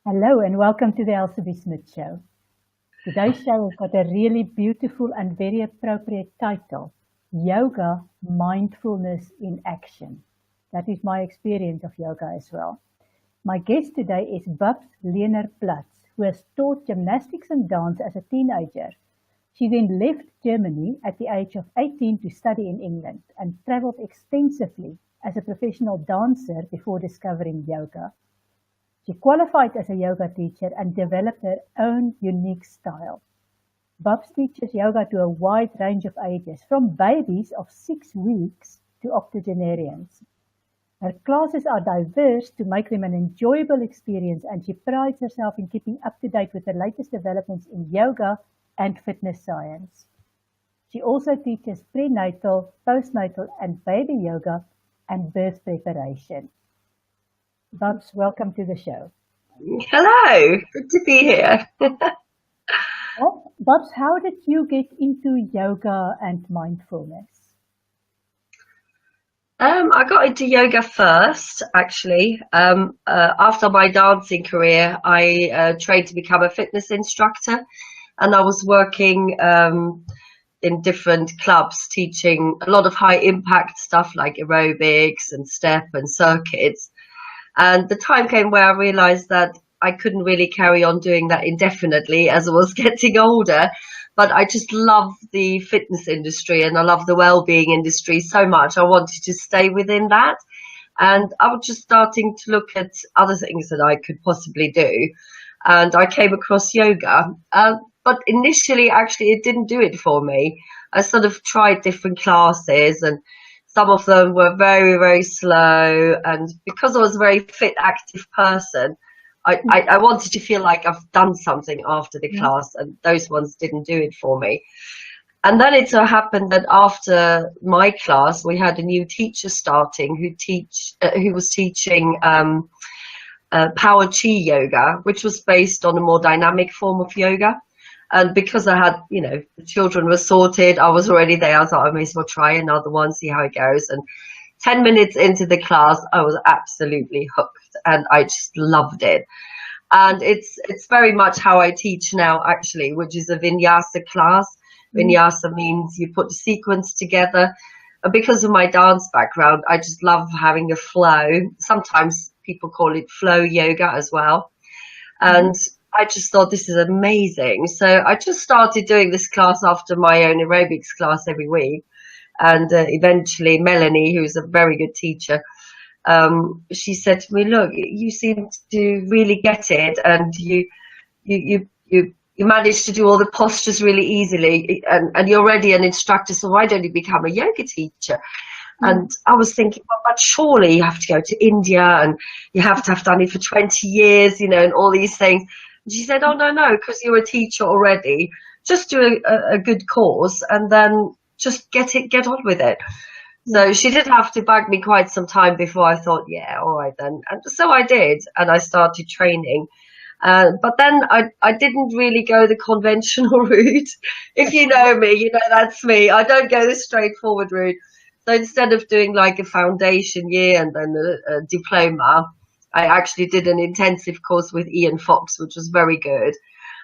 Hello and welcome to the Elsie Smith Show. Today's show has got a really beautiful and very appropriate title, Yoga Mindfulness in Action. That is my experience of yoga as well. My guest today is Babs Lehner-Platz, who has taught gymnastics and dance as a teenager. She then left Germany at the age of 18 to study in England and traveled extensively as a professional dancer before discovering yoga. She qualified as a yoga teacher and developed her own unique style. Babs teaches yoga to a wide range of ages, from babies of 6 weeks to octogenarians. Her classes are diverse to make them an enjoyable experience, and she prides herself in keeping up to date with the latest developments in yoga and fitness science. She also teaches prenatal, postnatal, and baby yoga and birth preparation. Babs, welcome to the show. Hello, good to be here. Babs, how did you get into yoga and mindfulness? I got into yoga first, actually. After my dancing career, I trained to become a fitness instructor, and I was working in different clubs, teaching a lot of high impact stuff like aerobics and step and circuits. And the time came where I realized that I couldn't really carry on doing that indefinitely as I was getting older. But I just love the fitness industry and I love the well-being industry so much. I wanted to stay within that. And I was just starting to look at other things that I could possibly do. And I came across yoga. But initially, actually, it didn't do it for me. I sort of tried different classes and some of them were very, very slow. And because I was a very fit, active person, I wanted to feel like I've done something after the class, and those ones didn't do it for me. And then it so happened that after my class, we had a new teacher starting who was teaching Power Chi yoga, which was based on a more dynamic form of yoga. And because I had, the children were sorted, I was already there. I thought I may as well try another one, see how it goes. And 10 minutes into the class, I was absolutely hooked and I just loved it. And it's very much how I teach now, actually, which is a vinyasa class. Vinyasa means you put the sequence together. And because of my dance background, I just love having a flow. Sometimes people call it flow yoga as well. And I just thought this is amazing. So I just started doing this class after my own aerobics class every week. And eventually Melanie, who's a very good teacher, she said to me, look, you seem to really get it. And you managed to do all the postures really easily. And you're already an instructor. So why don't you become a yoga teacher? And I was thinking, well, but surely you have to go to India and you have to have done it for 20 years, and all these things. And she said, oh, no, because you're a teacher already. Just do a good course and then just get on with it. So she did have to bug me quite some time before I thought, yeah, all right then. And so I did, and I started training. But then I didn't really go the conventional route. If you know me, you know that's me. I don't go the straightforward route. So instead of doing like a foundation year and then a diploma, I actually did an intensive course with Ian Fox, which was very good.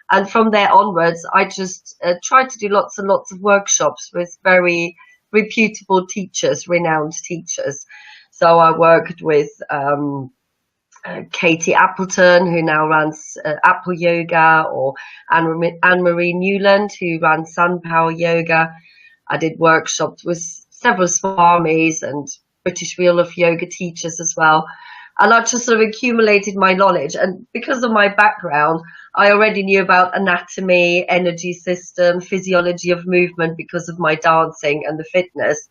And from there onwards, I just tried to do lots and lots of workshops with very reputable teachers, renowned teachers. So I worked with Katie Appleton, who now runs Apple Yoga, or Anne-Marie Newland, who runs Sun Power Yoga. I did workshops with several swamis and British Wheel of Yoga teachers as well. And I just sort of accumulated my knowledge. And because of my background, I already knew about anatomy, energy system, physiology of movement because of my dancing and the fitness.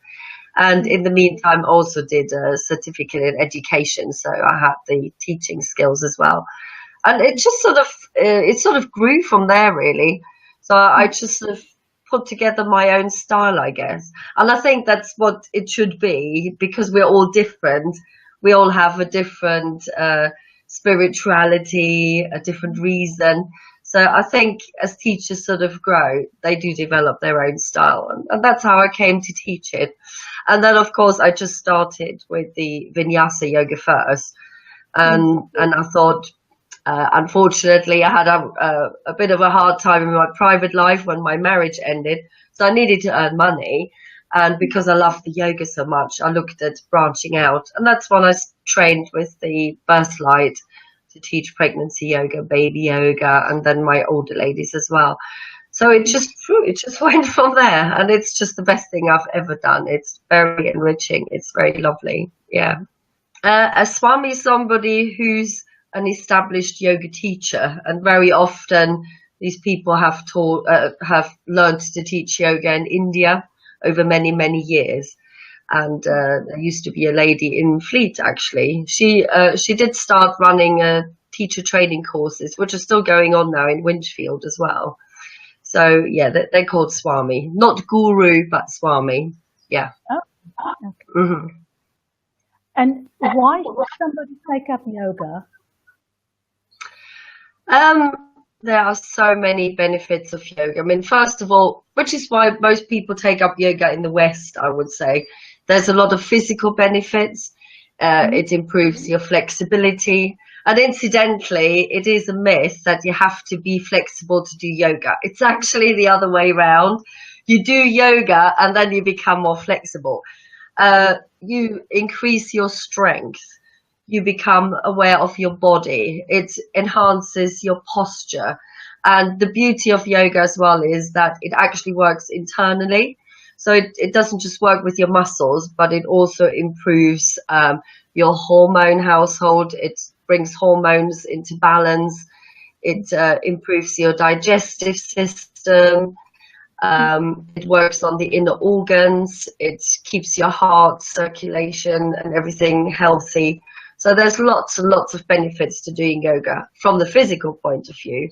And in the meantime, also did a certificate in education. So I had the teaching skills as well. And it just sort of grew from there, really. So I just sort of put together my own style, I guess. And I think that's what it should be, because we're all different. We all have a different spirituality, a different reason. So I think as teachers sort of grow, they do develop their own style. And that's how I came to teach it. And then, of course, I just started with the Vinyasa yoga first. And I thought Unfortunately, I had a bit of a hard time in my private life when my marriage ended, so I needed to earn money. And because I loved the yoga so much, I looked at branching out, and that's when I trained with the Birthlight to teach pregnancy yoga, baby yoga, and then my older ladies as well. So it just went from there, and it's just the best thing I've ever done. It's very enriching. It's very lovely. Yeah. A Swami is somebody who's an established yoga teacher, and very often these people have learned to teach yoga in India over many, many years. And there used to be a lady in Fleet, actually. She did start running teacher training courses, which are still going on now in Winchfield as well. So yeah, they're called Swami, not Guru, but Swami. Yeah. Oh, okay. Mm-hmm. And why should somebody take up yoga? There are so many benefits of yoga. I mean, first of all, which is why most people take up yoga in the West, I would say, there's a lot of physical benefits. It improves your flexibility. And incidentally, it is a myth that you have to be flexible to do yoga. It's actually the other way around. You do yoga and then you become more flexible. You increase your strength. You become aware of your body. It enhances your posture. And the beauty of yoga as well is that it actually works internally. So it doesn't just work with your muscles, but it also improves your hormone household. It brings hormones into balance. It improves your digestive system. It works on the inner organs. It keeps your heart circulation and everything healthy. So there's lots and lots of benefits to doing yoga from the physical point of view.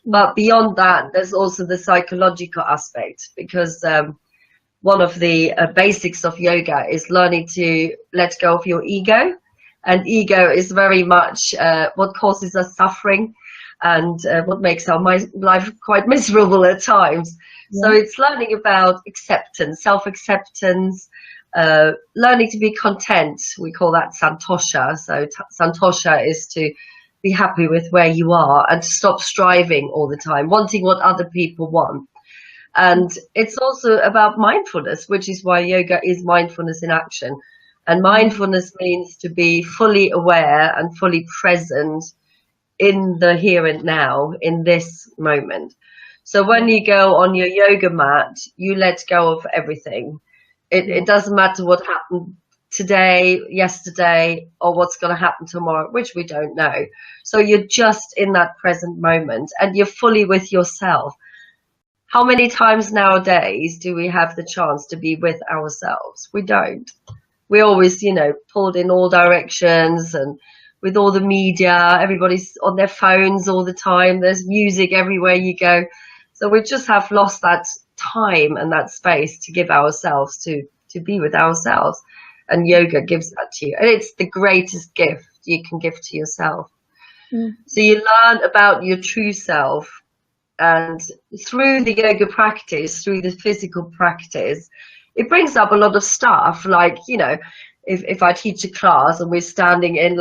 But beyond that, there's also the psychological aspect, because one of the basics of yoga is learning to let go of your ego. And ego is very much what causes us suffering and what makes our life quite miserable at times. Yeah. So it's learning about acceptance, self-acceptance, learning to be content. We call that santosha. So santosha is to be happy with where you are and to stop striving all the time, wanting what other people want. And it's also about mindfulness, which is why yoga is mindfulness in action. And mindfulness means to be fully aware and fully present in the here and now, in this moment. So when you go on your yoga mat, you let go of everything. It doesn't matter what happened today, yesterday, or what's going to happen tomorrow, which we don't know. So you're just in that present moment and you're fully with yourself. How many times nowadays do we have the chance to be with ourselves? We don't. We're always, pulled in all directions, and with all the media, everybody's on their phones all the time. There's music everywhere you go. So we just have lost that time and that space to give ourselves to be with ourselves. And yoga gives that to you. And it's the greatest gift you can give to yourself. So you learn about your true self. And through the yoga practice, through the physical practice, it brings up a lot of stuff. Like, if I teach a class and we're standing in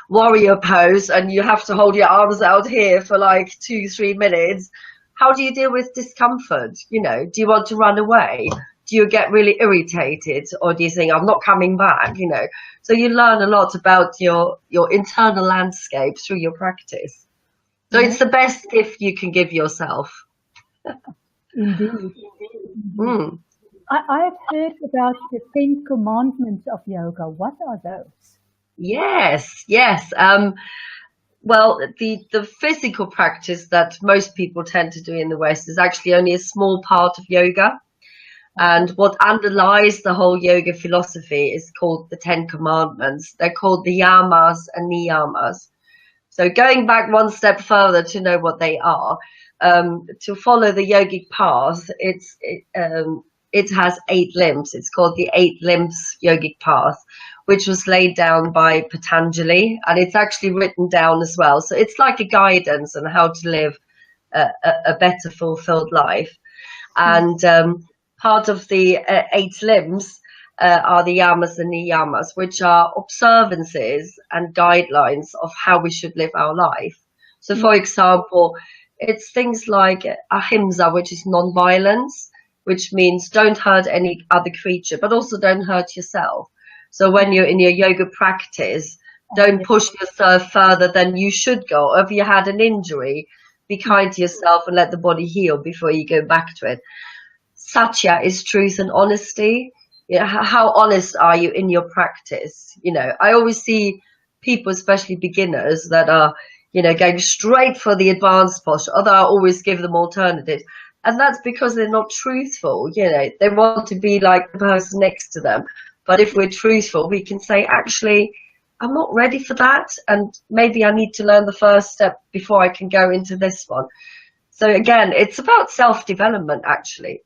warrior pose and you have to hold your arms out here for 2-3 minutes, how do you deal with discomfort? Do you want to run away? Do you get really irritated, or do you think I'm not coming back? So you learn a lot about your internal landscape through your practice. So it's the best gift you can give yourself. Indeed. I have heard about the 10 commandments of yoga. What are those? Yes. Well, the physical practice that most people tend to do in the West is actually only a small part of yoga. And what underlies the whole yoga philosophy is called the 10 commandments. They're called the yamas and niyamas. So going back one step further to know what they are, to follow the yogic path, it has 8 limbs. It's called the 8 limbs yogic path, which was laid down by Patanjali, and it's actually written down as well. So it's like a guidance on how to live a better fulfilled life. And part of the 8 limbs are the yamas and niyamas, which are observances and guidelines of how we should live our life. So, for example, it's things like ahimsa, which is non-violence, which means don't hurt any other creature, but also don't hurt yourself. So when you're in your yoga practice, don't push yourself further than you should go. Or if you had an injury, be kind to yourself and let the body heal before you go back to it. Satya is truth and honesty. You know, how honest are you in your practice? You know, I always see people, especially beginners, that are, you know, going straight for the advanced posture, although I always give them alternatives. And that's because they're not truthful. You know, they want to be like the person next to them. But if we're truthful, we can say, actually, I'm not ready for that. And maybe I need to learn the first step before I can go into this one. So again, it's about self-development, actually.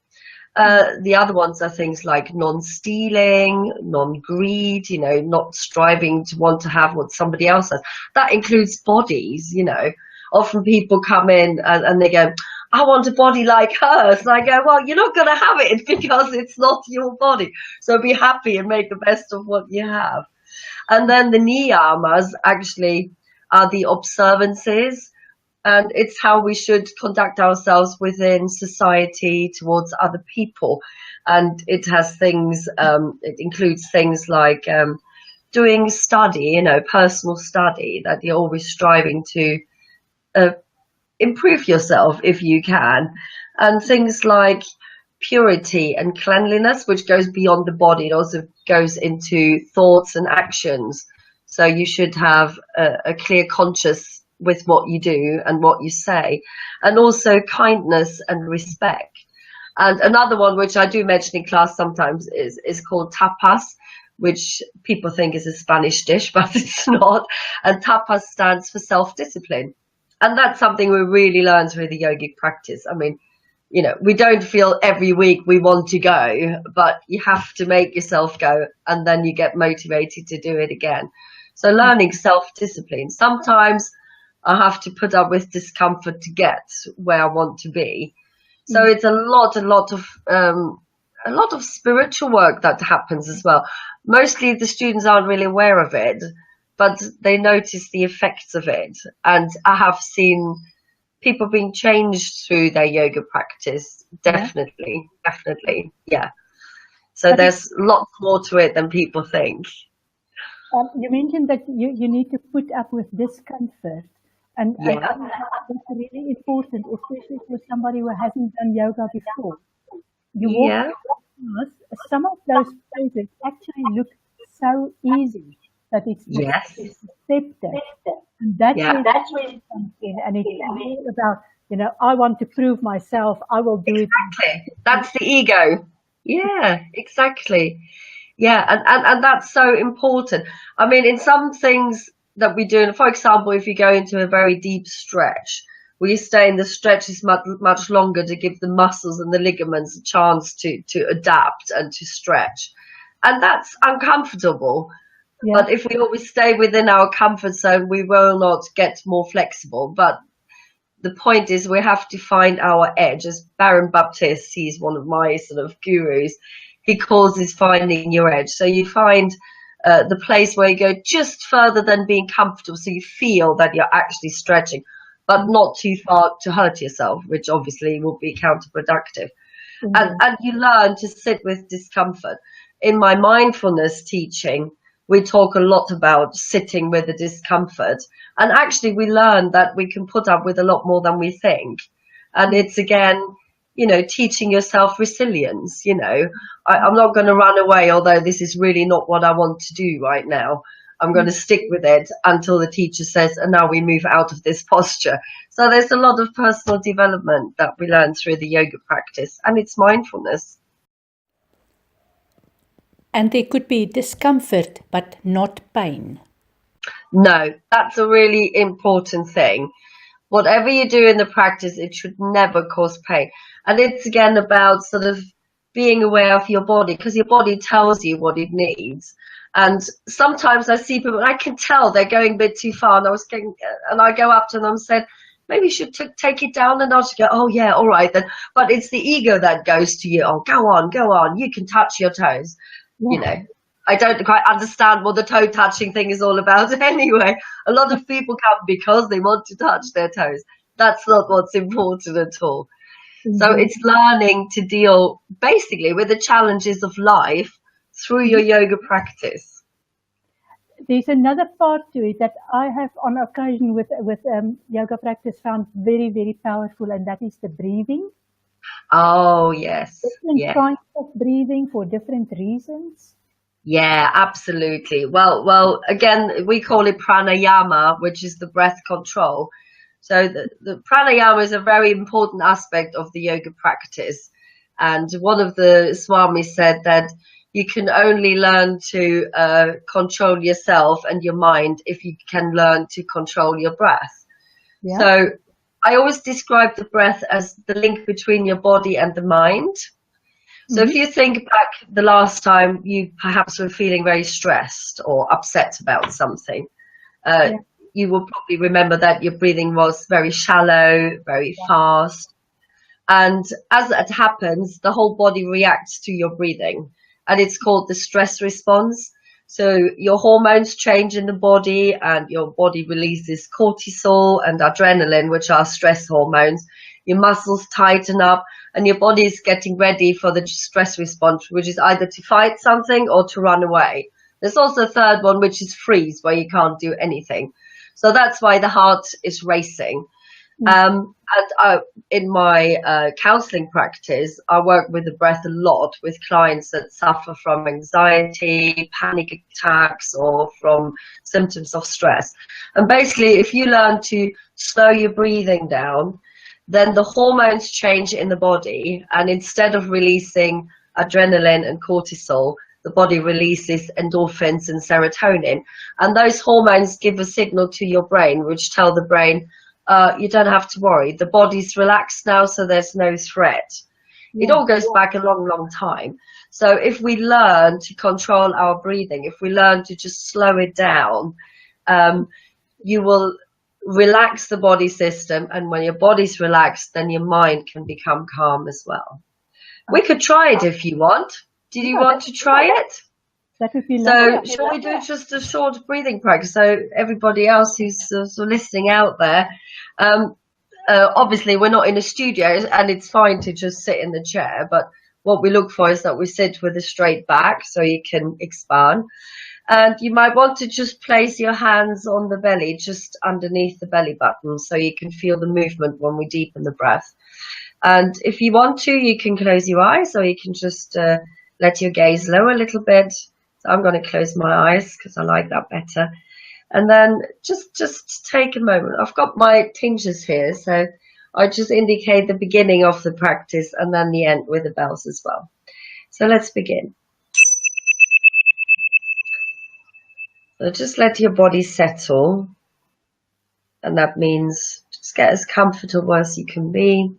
The other ones are things like non-stealing, non-greed, you know, not striving to want to have what somebody else has. That includes bodies, you know. Often people come in and they go, I want a body like hers. And I go, well, you're not going to have it because it's not your body. So be happy and make the best of what you have. And then the niyamas actually are the observances. And it's how we should conduct ourselves within society towards other people. And it has things, it includes things like doing study, you know, personal study, that you're always striving to improve yourself if you can. And things like purity and cleanliness, which goes beyond the body. It also goes into thoughts and actions. So you should have a clear conscience with what you do and what you say, and also kindness and respect. And another one which I do mention in class sometimes is called tapas, which people think is a Spanish dish, but it's not. And tapas stands for self-discipline. And that's something we really learn through the yogic practice. I mean, you know, we don't feel every week we want to go, but you have to make yourself go, and then you get motivated to do it again. So learning self-discipline. Sometimes I have to put up with discomfort to get where I want to be. So it's a lot of spiritual work that happens as well. Mostly the students aren't really aware of it, but they notice the effects of it. And I have seen people being changed through their yoga practice. Definitely. Yeah. So there's lots more to it than people think. You mentioned that you need to put up with discomfort. And I think that's really important, especially for somebody who hasn't done yoga before. You walk across, some of those poses actually look so easy that it's accepted. And that's where it comes in. And it's all about, you know, I want to prove myself, I will do it. Exactly. That's the ego. Yeah, exactly. Yeah, and that's so important. I mean, in some things that we do, for example, if you go into a very deep stretch, we stay in the stretches much longer to give the muscles and the ligaments a chance to adapt and to stretch. And that's uncomfortable. Yeah. But if we always stay within our comfort zone, we will not get more flexible. But the point is we have to find our edge. As Baron Baptiste, he's one of my sort of gurus, he calls this finding your edge. So you find the place where you go just further than being comfortable, so you feel that you're actually stretching, but not too far to hurt yourself, which obviously will be counterproductive. And you learn to sit with discomfort. In my mindfulness teaching, we talk a lot about sitting with the discomfort. And actually we learn that we can put up with a lot more than we think. And it's, again, you know, teaching yourself resilience. You know, I'm not going to run away, although this is really not what I want to do right now. I'm going to stick with it until the teacher says, and now we move out of this posture. So there's a lot of personal development that we learn through the yoga practice, and it's mindfulness. And there could be discomfort, but not pain. No, that's a really important thing. Whatever you do in the practice, it should never cause pain. And it's, again, about sort of being aware of your body, because your body tells you what it needs. And sometimes I see people, and I can tell they're going a bit too far, and I go up to them and said, maybe you should take it down, and I'll just go, oh yeah, all right then. But it's the ego that goes to you, oh, go on, you can touch your toes. you know, I don't quite understand what the toe touching thing is all about anyway. A lot of people come because they want to touch their toes. That's not what's important at all. So it's learning to deal basically with the challenges of life through your yoga practice. There's another part to it that I have on occasion with yoga practice found very, very powerful, and that is the breathing. Oh, yes. Different kinds of breathing for different reasons. Yeah, absolutely. Well, again, we call it pranayama, which is the breath control. So the pranayama is a very important aspect of the yoga practice. And one of the swamis said that you can only learn to control yourself and your mind if you can learn to control your breath. Yeah. So I always describe the breath as the link between your body and the mind. So if you think back the last time you perhaps were feeling very stressed or upset about something, you will probably remember that your breathing was very shallow, very fast. And as that happens, the whole body reacts to your breathing. And it's called the stress response. So your hormones change in the body and your body releases cortisol and adrenaline, which are stress hormones. Your muscles tighten up and your body is getting ready for the stress response, which is either to fight something or to run away. There's also a third one, which is freeze, where you can't do anything. So that's why the heart is racing. In my counseling practice, I work with the breath a lot with clients that suffer from anxiety, panic attacks, or from symptoms of stress. And basically, if you learn to slow your breathing down, then the hormones change in the body. And instead of releasing adrenaline and cortisol, the body releases endorphins and serotonin. And those hormones give a signal to your brain, which tell the brain, you don't have to worry. The body's relaxed now, so there's no threat. It all goes back a long, long time. So if we learn to control our breathing, if we learn to just slow it down, you will relax the body system. And when your body's relaxed, then your mind can become calm as well. We could try it if you want. Did you want to try it? That would be lovely. So shall we do just a short breathing practice? So everybody else who's listening out there, obviously we're not in a studio and it's fine to just sit in the chair, but what we look for is that we sit with a straight back so you can expand. And you might want to just place your hands on the belly, just underneath the belly button, so you can feel the movement when we deepen the breath. And if you want to, you can close your eyes, or you can just let your gaze lower a little bit. So I'm going to close my eyes because I like that better. And then just take a moment. I've got my tinges here, so I just indicate the beginning of the practice and then the end with the bells as well. So let's begin. So just let your body settle. And that means just get as comfortable as you can be.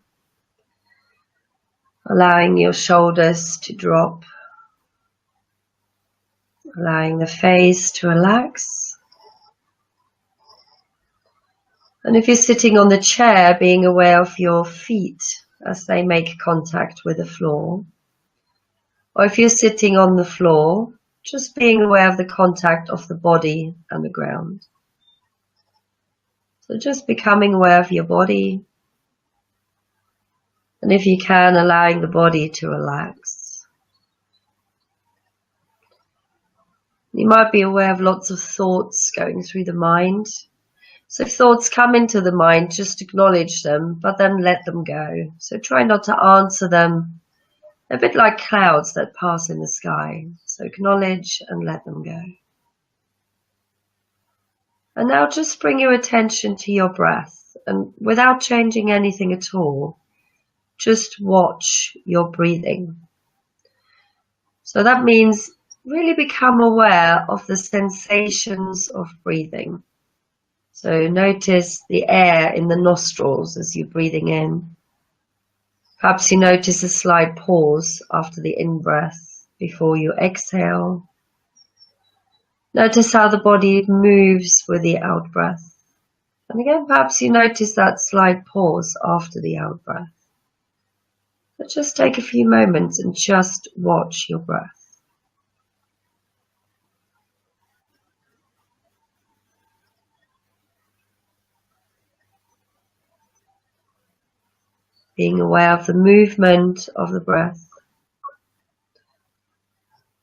Allowing your shoulders to drop. Allowing the face to relax. And if you're sitting on the chair, being aware of your feet as they make contact with the floor. Or if you're sitting on the floor, just being aware of the contact of the body and the ground. So just becoming aware of your body. And if you can, allowing the body to relax. You might be aware of lots of thoughts going through the mind. So if thoughts come into the mind, just acknowledge them, but then let them go. So try not to answer them, a bit like clouds that pass in the sky. So acknowledge and let them go. And now just bring your attention to your breath, and without changing anything at all, just watch your breathing. So that means really become aware of the sensations of breathing. So notice the air in the nostrils as you're breathing in. Perhaps you notice a slight pause after the in-breath before you exhale. Notice how the body moves with the out-breath. And again, perhaps you notice that slight pause after the out-breath. But just take a few moments and just watch your breath. being aware of the movement of the breath.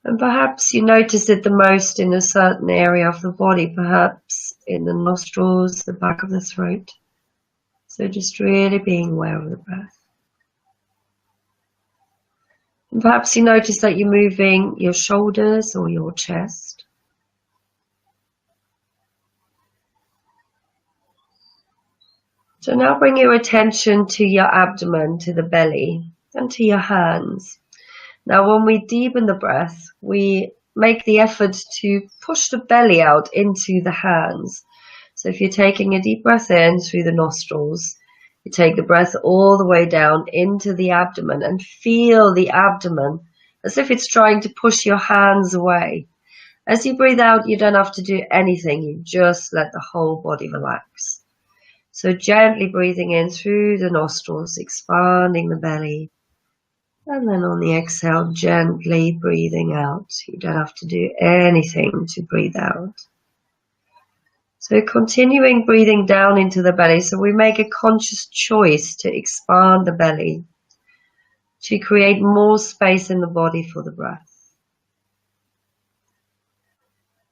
And perhaps you notice it the most in a certain area of the body, perhaps in the nostrils, the back of the throat. So just really being aware of the breath. And perhaps you notice that you're moving your shoulders or your chest. So now bring your attention to your abdomen, to the belly, and to your hands. Now when we deepen the breath, we make the effort to push the belly out into the hands. So if you're taking a deep breath in through the nostrils, you take the breath all the way down into the abdomen and feel the abdomen as if it's trying to push your hands away. As you breathe out, you don't have to do anything. You just let the whole body relax. So gently breathing in through the nostrils, expanding the belly. And then on the exhale, gently breathing out. You don't have to do anything to breathe out. So continuing breathing down into the belly. So we make a conscious choice to expand the belly, to create more space in the body for the breath.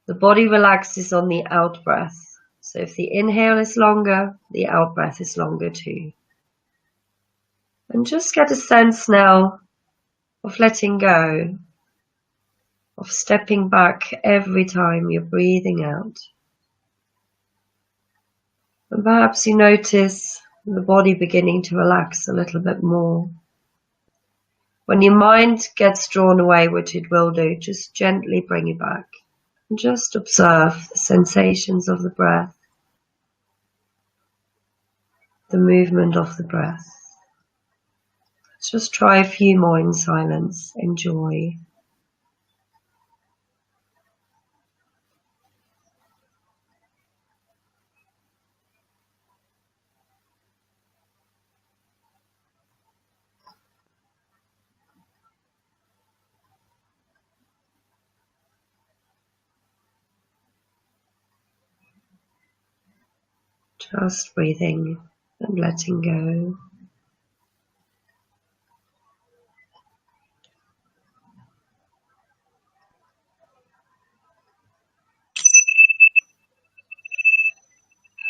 The body relaxes on the out breath. So if the inhale is longer, the out breath is longer too. And just get a sense now of letting go, of stepping back every time you're breathing out. And perhaps you notice the body beginning to relax a little bit more. When your mind gets drawn away, which it will do, just gently bring it back. And just observe the sensations of the breath, the movement of the breath. Let's just try a few more in silence. Enjoy. Just breathing and letting go.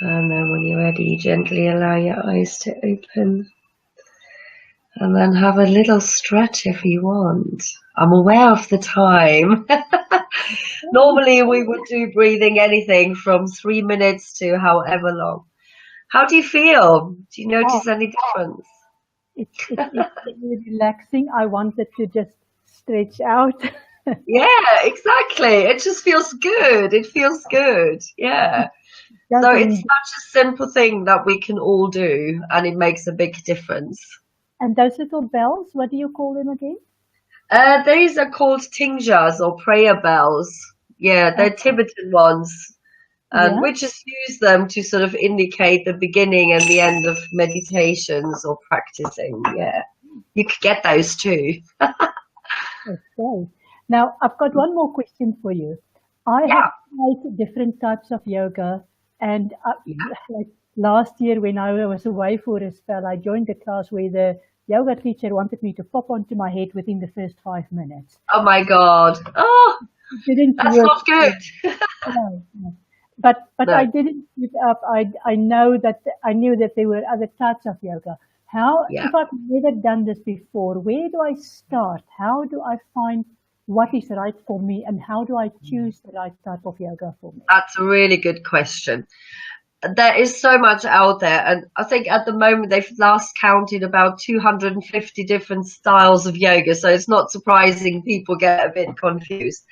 And then when you're ready, gently allow your eyes to open. And then have a little stretch if you want. I'm aware of the time. Normally we would do breathing anything from 3 minutes to however long. How do you feel? Do you notice any difference? It's really relaxing. I wanted to just stretch out. Yeah, exactly. It just feels good. It feels good. Yeah. So it's such a simple thing that we can all do, and it makes a big difference. And those little bells, what do you call them again? These are called tingjas or prayer bells. Yeah, they're Tibetan ones. And we just use them to sort of indicate the beginning and the end of meditations or practicing. Yeah, you could get those too. Okay. Now, I've got one more question for you. I have tried different types of yoga, and like last year when I was away for a spell, I joined a class where the yoga teacher wanted me to pop onto my head within the first 5 minutes. Oh my God. Oh, that's not good. No. But no. I didn't give up. I knew that there were other types of yoga. If I've never done this before, where do I start? How do I find what is right for me, and how do I choose the right type of yoga for me? That's a really good question. There is so much out there, and I think at the moment they've last counted about 250 different styles of yoga, so it's not surprising people get a bit confused.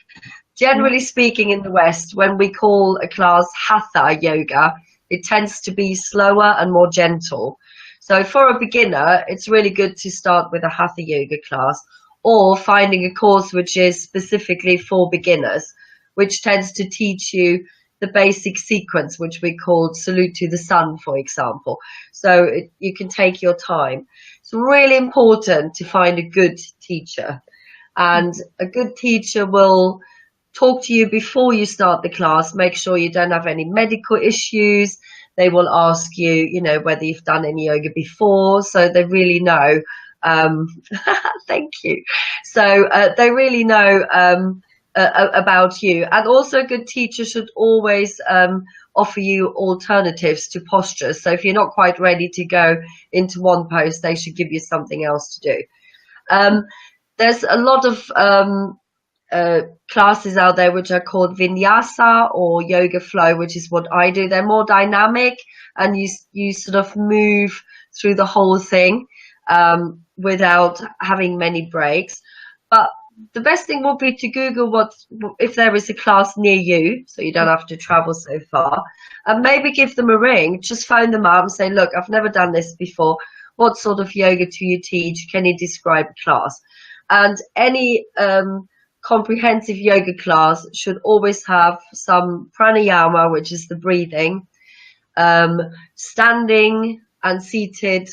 Generally speaking, in the West, when we call a class hatha yoga, it tends to be slower and more gentle. So for a beginner, it's really good to start with a hatha yoga class, or finding a course which is specifically for beginners, which tends to teach you the basic sequence, which we call salute to the sun, for example. So you can take your time. It's really important to find a good teacher, and a good teacher will talk to you before you start the class, make sure you don't have any medical issues. they will ask you, you know, whether you've done any yoga before. So they really know. Thank you. So they really know about you. And also a good teacher should always offer you alternatives to postures. So if you're not quite ready to go into one pose, they should give you something else to do. There's a lot of classes out there which are called vinyasa or yoga flow, which is what I do. They're more dynamic, and you sort of move through the whole thing without having many breaks. But the best thing would be to Google if there is a class near you, so you don't have to travel so far, and maybe give them a ring. Just phone them up and say, look, I've never done this before. What sort of yoga do you teach? Can you describe a class? And any comprehensive yoga class should always have some pranayama, which is the breathing, standing and seated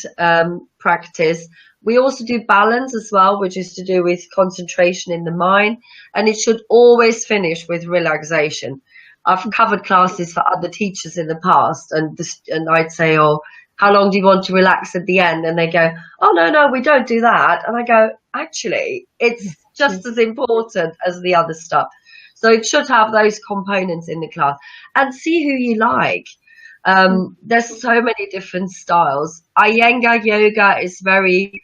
practice. We also do balance as well, which is to do with concentration in the mind, and it should always finish with relaxation. I've covered classes for other teachers in the past, and I'd say, oh, how long do you want to relax at the end? And they go, oh, no, we don't do that. And I go, actually, it's just as important as the other stuff. So it should have those components in the class, and see who you like. There's so many different styles. Iyengar yoga is very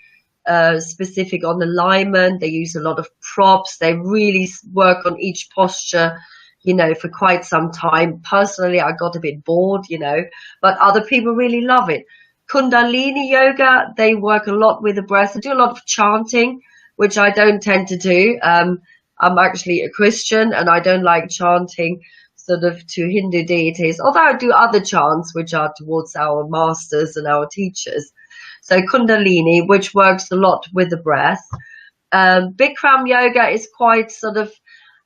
specific on alignment. They use a lot of props. They really work on each posture, you know, for quite some time. Personally, I got a bit bored, you know, but other people really love it. Kundalini yoga, they work a lot with the breath. They do a lot of chanting, which I don't tend to do. I'm actually a Christian, and I don't like chanting sort of to Hindu deities, although I do other chants which are towards our masters and our teachers. So Kundalini, which works a lot with the breath. Bikram yoga is quite sort of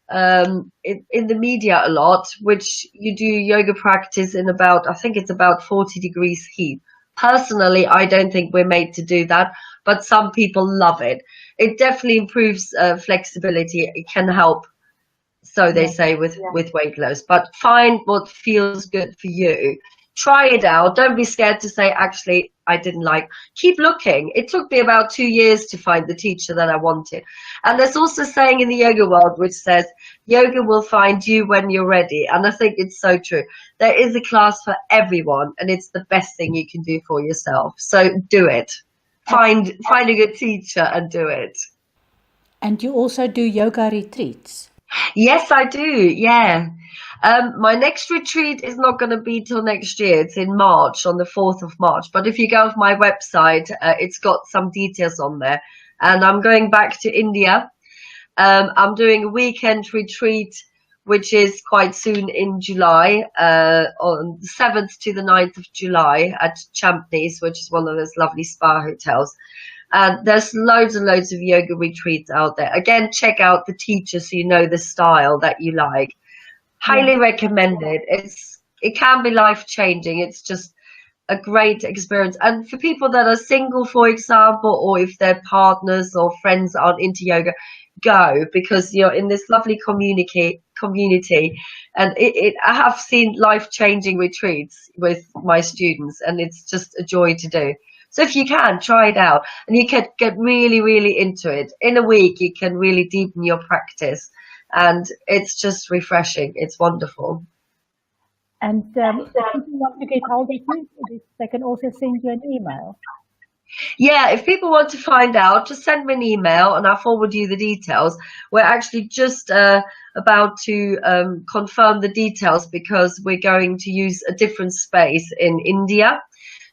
in the media a lot, which you do yoga practice in about, I think it's about 40 degrees heat. Personally, I don't think we're made to do that, but some people love it. It definitely improves flexibility. It can help, so they say, with weight loss. But find what feels good for you. Try it out. Don't be scared to say, actually, I didn't like. Keep looking. It took me about 2 years to find the teacher that I wanted. And there's also a saying in the yoga world which says, yoga will find you when you're ready. And I think it's so true. There is a class for everyone, and it's the best thing you can do for yourself. So do it. Find a good teacher and do it. And you also do yoga retreats? Yes, I do. Yeah. My next retreat is not going to be till next year. It's in March, on the 4th of March. But if you go off my website, it's got some details on there. And I'm going back to India. I'm doing a weekend retreat, which is quite soon in July, on the 7th to the 9th of July at Champneys, which is one of those lovely spa hotels. And there's loads and loads of yoga retreats out there. Again, check out the teacher so you know the style that you like. Highly recommend it. It can be life-changing. It's just a great experience. And for people that are single, for example, or if their partners or friends aren't into yoga, go, because you're in this lovely community. And I have seen life-changing retreats with my students, and it's just a joy to do. So if you can, try it out, and you can get really, really into it. In a week, you can really deepen your practice, and it's just refreshing. It's wonderful. And if people want to get hold of you, they can also send you an email. Yeah, if people want to find out, just send me an email and I'll forward you the details. We're actually just about to confirm the details, because we're going to use a different space in India.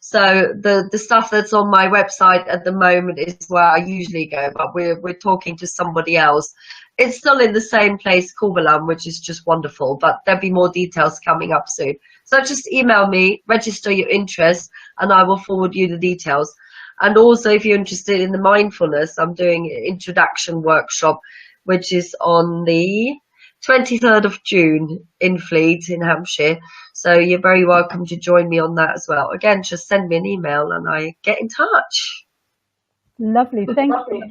So the stuff that's on my website at the moment is where I usually go, but we're talking to somebody else. It's still in the same place, Kuvalam, which is just wonderful, but there'll be more details coming up soon. So just email me, register your interest, and I will forward you the details. And also, if you're interested in the mindfulness, I'm doing an introduction workshop, which is on the 23rd of June in Fleet in Hampshire. So you're very welcome to join me on that as well. Again, just send me an email and I get in touch. Lovely, thank you.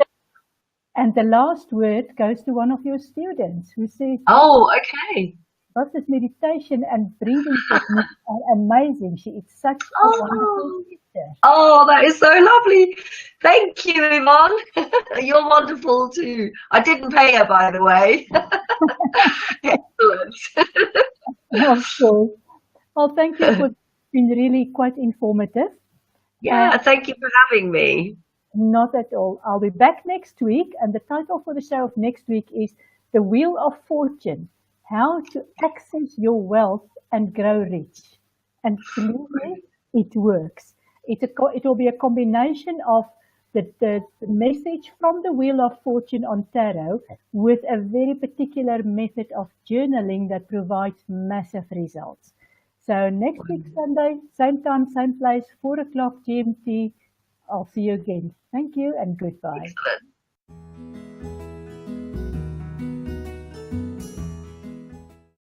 And the last word goes to one of your students who says, oh, okay. was this meditation and breathing techniques are amazing. She is such a wonderful teacher. Oh, that is so lovely. Thank you, Yvonne. You're wonderful too. I didn't pay her, by the way. Excellent. Of course. Well, thank you for being really quite informative. Yeah, thank you for having me. Not at all. I'll be back next week, and the title for the show of next week is The Wheel of Fortune, How to Access Your Wealth and Grow Rich. And believe me, it works. It will be a combination of the message from the Wheel of Fortune on tarot with a very particular method of journaling that provides massive results. So next week, Sunday, same time, same place, 4 o'clock GMT. I'll see you again. Thank you and goodbye. Excellent.